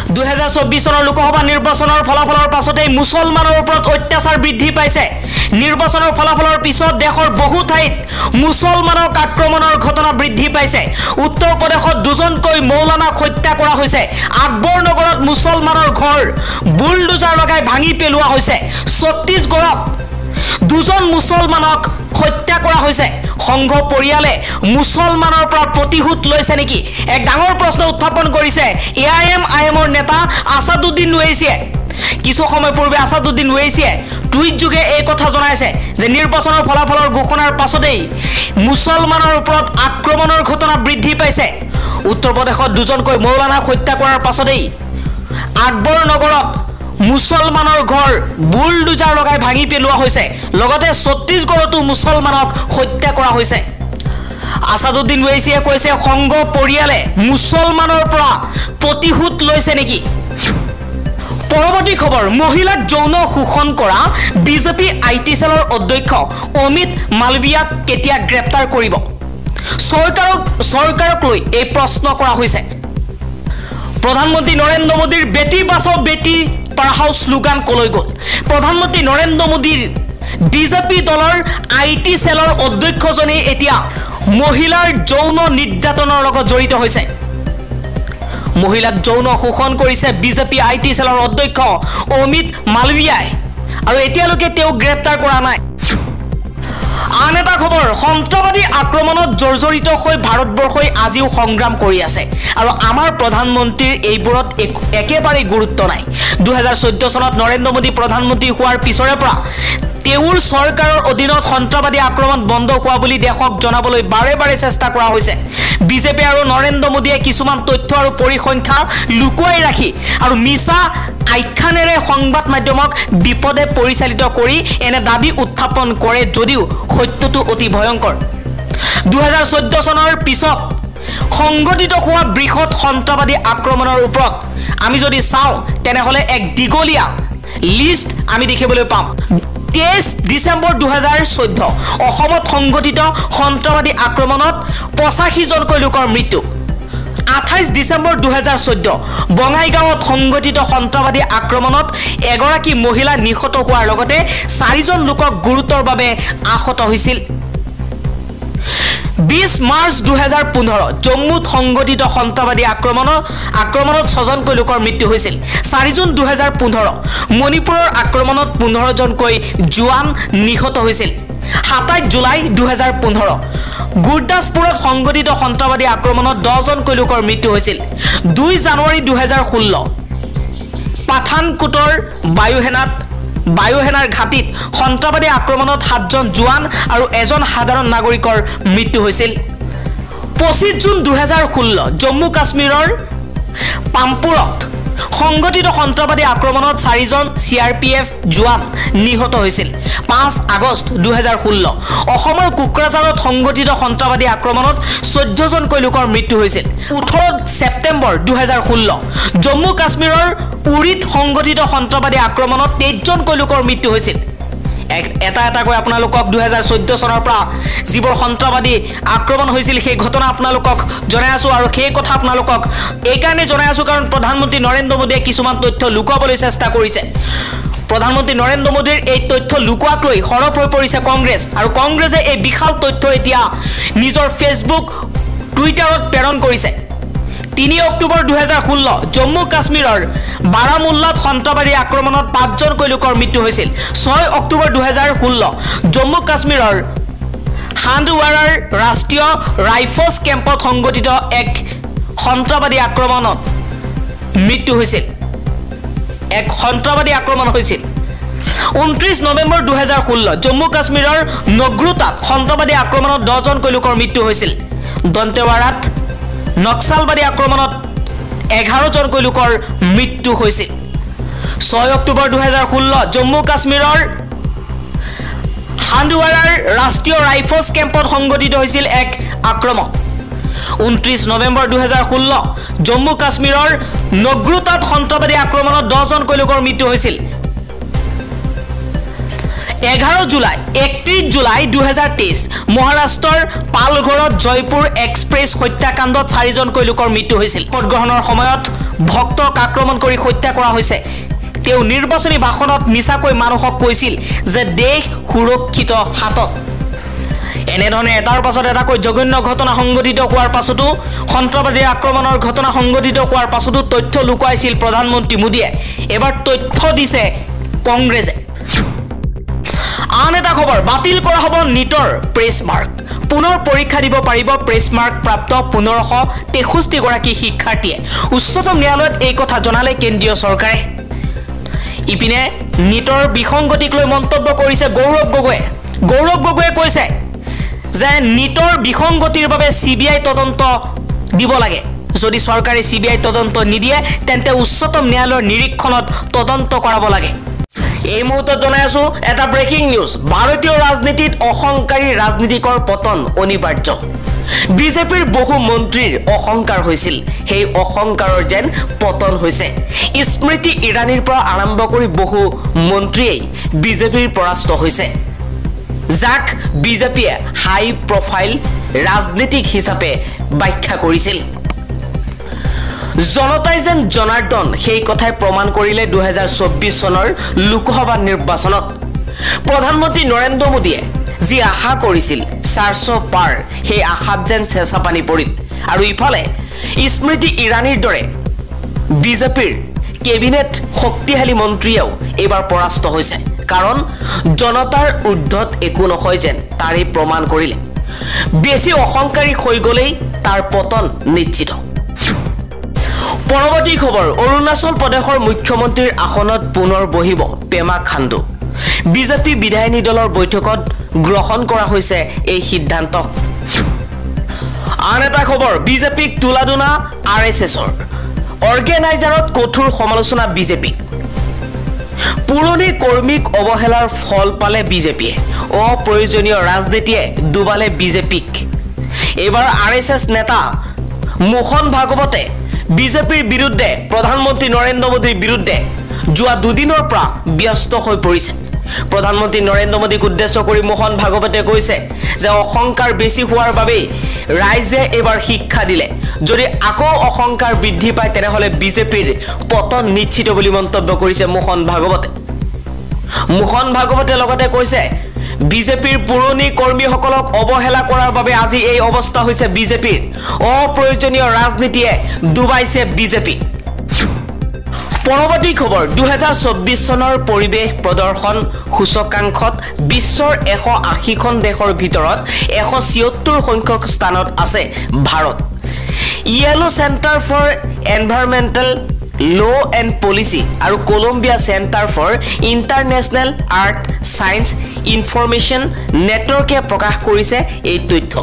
2024 চনৰ লোকসভা নিৰ্বাচনৰ ফলাফলৰ পাছতে মুছলমানৰ ওপৰত অত্যাচাৰ বৃদ্ধি পাইছে নিৰ্বাচনৰ ফলাফলৰ পিছত দেশৰ বহু ঠাইত মুছলমানক আক্ৰমণৰ ঘটনা বৃদ্ধি পাইছে উত্তৰ প্ৰদেশত দুজনকৈ মৌলানাক হত্যা কৰা হৈছে আকবৰ নগৰত মুছলমানৰ ঘৰ বুলডোজাৰ লগাই ভাঙি পেলোৱা হৈছে ছত্তীশগড়ত দুজন মুছলমানক হত্যা কৰা হৈছে সংঘ পৰিয়ালে মুছলমানৰ পৰা প্ৰতিশোধ লৈছে নেকি এক ডাঙৰ প্ৰশ্ন উত্থাপন কৰিছে AIMৰ নেতা আসাদুদ্দিন ওৱেইছিয়ে কিছু সময় পূৰ্বে আসাদুদ্দিন ওৱেইছিয়ে টুইট যোগে এই কথা জনাইছে যে নিৰ্বাচনৰ ফলাফলৰ ঘোষণাৰ পাছতেই মুছলমানৰ ওপৰত আক্ৰমণৰ ঘটনা বৃদ্ধি পাইছে উত্তৰ প্ৰদেশত দুজনকৈ মৌলানাক হত্যা কৰাৰ পাছতেই আকবৰ নগৰত মুছলমানৰ ঘৰ বুলডোজাৰ লগাই ভাঙি পেলোৱা হৈছে লগতে ছত্তীশগড়তো মুছলমানক হত্যা কৰা হৈছে আসাদুদ্দিন ওৱেইছিয়ে কৈছে সংঘ পৰিয়ালে মুছলমানৰ পৰা প্ৰতিশোধ লৈছে নেকি পৰৱৰ্তী খবৰ মহিলাক যৌন শোষণ কৰা বিজেপি আইটি সেলৰ অধ্যক্ষ অমিত মালবিয়াক কেতিয়া গ্ৰেপ্তাৰ কৰিব চৰকাৰক লৈ এই প্ৰশ্ন কৰা হৈছে প্ৰধানমন্ত্ৰী নৰেন্দ্ৰ মোদীৰ বেটি বাঁচাও বেটি পঢ়াও স্লোগান কলৈ গ'ল প্ৰধানমন্ত্ৰী নৰেন্দ্ৰ মোদীৰ বিজেপি দলৰ আইটি সেলৰ অধ্যক্ষজনে এতিয়া মহিলাৰ যৌন নিৰ্যাতনৰ লগত জড়িত হৈছে মহিলাক যৌন শোষণ কৰিছে বিজেপি আইটি সেলৰ অধ্যক্ষ অমিত মালবিয়াই আৰু এতিয়ালৈকে তেওঁ গ্ৰেপ্তাৰ কৰা নাই আন এটা খবৰ সন্ত্ৰাসবাদী আক্ৰমণত জৰ্জৰিত হৈ ভাৰতবৰ্ষই আজিও সংগ্ৰাম কৰি আছে আৰু আমাৰ প্ৰধানমন্ত্ৰীৰ এইবোৰত একেবাৰে গুৰুত্ব নাই 2014 চনত নৰেন্দ্ৰ মোদী প্ৰধানমন্ত্ৰী হোৱাৰ পিছৰে পৰা তেওঁৰ চৰকাৰৰ অধীনত সন্ত্ৰাসবাদী আক্ৰমণ বন্ধ হোৱা বুলি দেশক জনাবলৈ বাৰে বাৰে চেষ্টা কৰা হৈছে বিজেপি আৰু নৰেন্দ্ৰ মোদীয়ে কিছুমান তথ্য আৰু পৰিসংখ্যা লুকুৱাই ৰাখি আৰু মিছা আখ্যানেৰে সংবাদ মাধ্যমক বিপদে পৰিচালিত কৰি এনে দাবী উত্থাপন কৰে যদিও সত্যটো অতি ভয়ংকৰ 2014 চনৰ পিছত সংগঠিত হোৱা বৃহৎ সন্ত্ৰাসবাদী আক্ৰমণৰ ওপৰত আমি যদি চাওঁ তেনেহলে এক দীঘলীয়া লিষ্ট আমি দেখিবলৈ পাম 23 ডিসেম্বৰ 2014 অসমত সংগঠিত সন্ত্ৰাসবাদী আক্ৰমণত 85 জনকৈ লোকৰ মৃত্যু 28 ডিসেম্বৰ 2014 বঙাইগাঁৱত সংগঠিত সন্ত্ৰাসবাদী আক্ৰমণত এগৰাকী মহিলা নিহত হোৱাৰ লগতে 4 জন লোকক গুৰুতৰভাৱে আহত হৈছিল 20 মাৰ্চ 2015 জম্মুত সংগঠিত সন্ত্ৰাসবাদী আক্ৰমণত 6 জনকৈ লোকৰ মৃত্যু হৈছিল 4 জুন 2015 মণিপুৰৰ আক্ৰমণত 15 জনকৈ জোৱান নিহত হৈছিল 27 জুলাই 2015 গুৰদাসপুৰত সংগঠিত সন্ত্ৰাসবাদী আক্ৰমণত 10 জনকৈ লোকৰ মৃত্যু হৈছিল 2 জানুৱাৰী 2016 পাঠানকোটৰ বায়ুসেনাৰ ঘাটিত সন্ত্ৰাসবাদী আক্ৰমণত 7 জন জোৱান আৰু এজন সাধাৰণ নাগৰিকৰ মৃত্যু হৈছিল 25 জুন 2016 জম্মু কাশ্মীৰৰ পাম্পুৰত সংগঠিত সন্ত্ৰাসবাদী আক্ৰমণত 4 জন CRPF জোৱান নিহত হৈছিল 5 আগষ্ট 2016 অসমৰ কোকৰাঝাৰত সংগঠিত সন্ত্ৰাসবাদী আক্ৰমণত 14 জনকৈ লোকৰ মৃত্যু হৈছিল 18 ছেপ্টেম্বৰ 2016 জম্মু কাশ্মীৰৰ উৰিত সংগঠিত সন্ত্ৰাসবাদী আক্ৰমণত 23 জনকৈ লোকৰ মৃত্যু হৈছিল এটা কৈ আপোনালোকক 2014 চনৰ পৰা যিবোৰ সন্ত্ৰাসবাদী আক্ৰমণ হৈছিল সেই ঘটনা আপোনালোকক জনাই আছো আৰু সেই কথা আপোনালোকক এই কাৰণে জনাই আছো কাৰণ প্ৰধানমন্ত্ৰী নৰেন্দ্ৰ মোদীয়ে কিছুমান তথ্য লুকুৱাবলৈ চেষ্টা কৰিছে প্ৰধানমন্ত্ৰী নৰেন্দ্ৰ মোদীৰ এই তথ্য লুকুৱাক লৈ হৰপ হৈ পৰিছে কংগ্ৰেছ আৰু কংগ্ৰেছে এই বিশাল তথ্য এতিয়া নিজৰ ফেসবুক টুইটাৰত প্ৰেৰণ কৰিছে 3 অক্টোবৰ 2016 জম্মু কাশ্মীৰৰ বাৰামুল্লাত সন্ত্ৰাসবাদী আক্ৰমণত 5 জনকৈ লোকৰ মৃত্যু হৈছিল 6 অক্টোবৰ 2016 জম্মু কাশ্মীৰৰ হান্দৱাৰাৰ ৰাষ্ট্ৰীয় ৰাইফলছ কেম্পত সংগঠিত এক সন্ত্ৰাসবাদী আক্ৰমণত মৃত্যু হৈছিল 29 নৱেম্বৰ 2016 জম্মু কাশ্মীৰৰ নগ্ৰোতাত সন্ত্ৰাসবাদী আক্ৰমণত 10 জনকৈ লোকৰ মৃত্যু হৈছিল দন্তেৱাড়াত নক্সালবাদী আক্ৰমণত 11 জনকৈ লোকৰ মৃত্যু হৈছিল 6 অক্টোবৰ 2016 জম্মু কাশ্মীৰৰ হান্দৱাৰাৰ ৰাষ্ট্ৰীয় ৰাইফলছ কেম্পত সংগঠিত হৈছিল এক আক্ৰমণ 29 নৱেম্বৰ 2016 জম্মু কাশ্মীৰৰ নগ্ৰোতাত সন্ত্ৰাসবাদী আক্ৰমণত 10 জনকৈ লোকৰ মৃত্যু হৈছিল 11 জুলাই 31 জুলাই 2023 মহাৰাষ্ট্ৰৰ পালঘৰত জয়পুৰ এক্সপ্ৰেছ হত্যাকাণ্ডত 4 জনকৈ লোকৰ মৃত্যু হৈছিল ভোটগ্ৰহণৰ সময়ত ভক্তক আক্ৰমণ কৰি হত্যা কৰা হৈছে তেওঁ নিৰ্বাচনী ভাষণত মিছাকৈ মানুহক কৈছিল যে দেশ সুৰক্ষিত হাতত এনেধৰণে এটাৰ পাছত এটাকৈ জঘন্য ঘটনা সংঘটিত হোৱাৰ পাছতো সন্ত্ৰাসবাদী আক্ৰমণৰ ঘটনা সংঘটিত হোৱাৰ পাছতো তথ্য লুকুৱাইছিল প্ৰধানমন্ত্ৰী মোদীয়ে এবাৰ তথ্য দিছে কংগ্ৰেছে আন এটা খবৰ বাতিল কৰা হ'ব নিটৰ প্ৰেছ মাৰ্ক পুনৰ পৰীক্ষা দিব পাৰিব প্ৰেছ মাৰ্ক প্ৰাপ্ত 1563 গৰাকী শিক্ষাৰ্থীয়ে উচ্চতম ন্যায়ালয়ত এই কথা জনালে কেন্দ্ৰীয় চৰকাৰে ইপিনে নিটৰ বিসংগতিক লৈ মন্তব্য কৰিছে গৌৰৱ গগৈয়ে কৈছে যে নিটৰ বিসংগতিৰ বাবে সিবিআই তদন্ত দিব লাগে যদি চৰকাৰে সিবিআই তদন্ত নিদিয়ে তেন্তে উচ্চতম ন্যায়ালয়ৰ নিৰীক্ষণত তদন্ত কৰাব লাগে এই মুহূৰ্তত জনাই আছো এটা ব্ৰেকিং নিউজ ভাৰতীয় ৰাজনীতিত অহংকাৰী ৰাজনীতিকৰ পতন অনিবাৰ্য বিজেপিৰ বহু মন্ত্ৰীৰ অহংকাৰ হৈছিল সেই অহংকাৰৰ যেন পতন হৈছে স্মৃতি ইৰাণীৰ পৰা আৰম্ভ কৰি বহু মন্ত্ৰীয়ে বিজেপিৰ পৰাস্ত হৈছে যাক বিজেপিয়ে হাই প্ৰফাইল ৰাজনীতিক হিচাপে ব্যাখ্যা কৰিছিল জনতাই যেন জনাৰ্দন সেই কথাই প্ৰমাণ কৰিলে 2024 চনৰ লোকসভা নিৰ্বাচনত প্ৰধানমন্ত্ৰী নৰেন্দ্ৰ মোদীয়ে যি আশা কৰিছিল 400 পাৰ সেই আশাত যেন চেঁচা পানী পৰিল আৰু ইফালে স্মৃতি ইৰাণীৰ দৰে বিজেপিৰ কেবিনেট শক্তিশালী মন্ত্ৰীয়েও এবাৰ পৰাস্ত হৈছে কাৰণ জনতাৰ ঊৰ্ধত একো নহয় যেন তাৰে প্ৰমাণ কৰিলে বেছি অহংকাৰী হৈ গলেই তাৰ পতন নিশ্চিত পৰৱৰ্তী খবৰ অৰুণাচল প্ৰদেশৰ মুখ্যমন্ত্ৰীৰ আসনত পুনৰ বহিব পেমা খাণ্ডু বিজেপি বিধায়িনী দলৰ বৈঠকত গ্ৰহণ কৰা হৈছে এই সিদ্ধান্ত আন এটা খবৰ বিজেপিক তুলাদুনা আৰএছএছৰ অৰ্গেনাইজাৰত কঠোৰ সমালোচনা বিজেপিক পুৰণি কৰ্মীক অৱহেলাৰ ফল পালে বিজেপিয়ে অপ্ৰয়োজনীয় ৰাজনীতিয়ে ডুবালে বিজেপিক এবাৰ আৰএছএছ নেতা মোহন ভাগৱতে বিজেপিৰ বিৰুদ্ধে প্ৰধানমন্ত্ৰী নৰেন্দ্ৰ মোদীৰ বিৰুদ্ধে যোৱা দুদিনৰ পৰা ব্যস্ত হৈ পৰিছে প্ৰধানমন্ত্ৰী নৰেন্দ্ৰ মোদীক উদ্দেশ্য কৰি মোহন ভাগৱতে কৈছে যে অহংকাৰ বেছি হোৱাৰ বাবে ৰাইজে এবাৰ শিক্ষা দিলে যদি আকৌ অহংকাৰ বৃদ্ধি পায় তেনেহলে বিজেপিৰ পতন নিশ্চিত বুলি মন্তব্য কৰিছে মোহন ভাগৱতে লগতে কৈছে বিজেপিৰ পুৰণি কৰ্মীসকলক অৱহেলা কৰাৰ বাবে আজি এই অৱস্থা হৈছে বিজেপিৰ অপ্ৰয়োজনীয় ৰাজনীতিয়ে ডুবাইছে বিজেপি পৰৱৰ্তী খবৰ 2024 চনৰ পৰিৱেশ প্ৰদৰ্শন সূচকাংকত বিশ্বৰ 180খন দেশৰ ভিতৰত 176 সংখ্যক স্থানত আছে Bharat Yale Centre for Environmental Law and Policy আৰু Columbia Centre for International Earth Science Information নেটৱৰ্কে প্ৰকাশ কৰিছে এই তথ্য